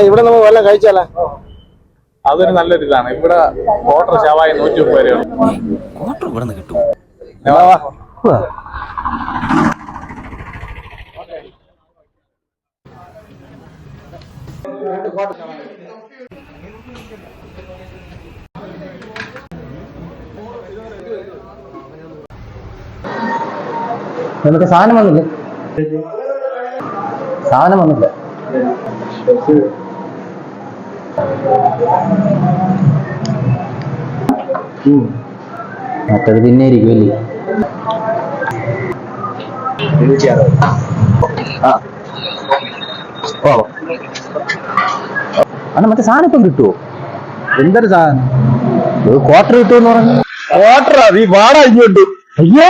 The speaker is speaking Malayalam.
ഇവിടെ നമുക്ക് വല്ല കഴിച്ചാലോ? അതൊരു നല്ലൊരു ഇതാണ്. ഇവിടെ ക്വാർട്ടർ ശവായി 130 രൂപയാണ്. ക്വാർട്ടർ ഇവിടെ നിന്ന് കിട്ടും. നിനക്ക് സാധനം വന്നില്ലേ? സാധനം വന്നില്ല. മറ്റത് പിന്നെ ഇരിക്കുമല്ലേ? അന്ന് മറ്റേ സാധനം ഇപ്പം കിട്ടുമോ? എന്തൊരു സാധനം? ക്വാർട്ടർ കിട്ടുമെന്ന് പറഞ്ഞു. ക്വാർട്ടറാ? നീ വാടാ ഇങ്ങോട്ട്. അയ്യോ,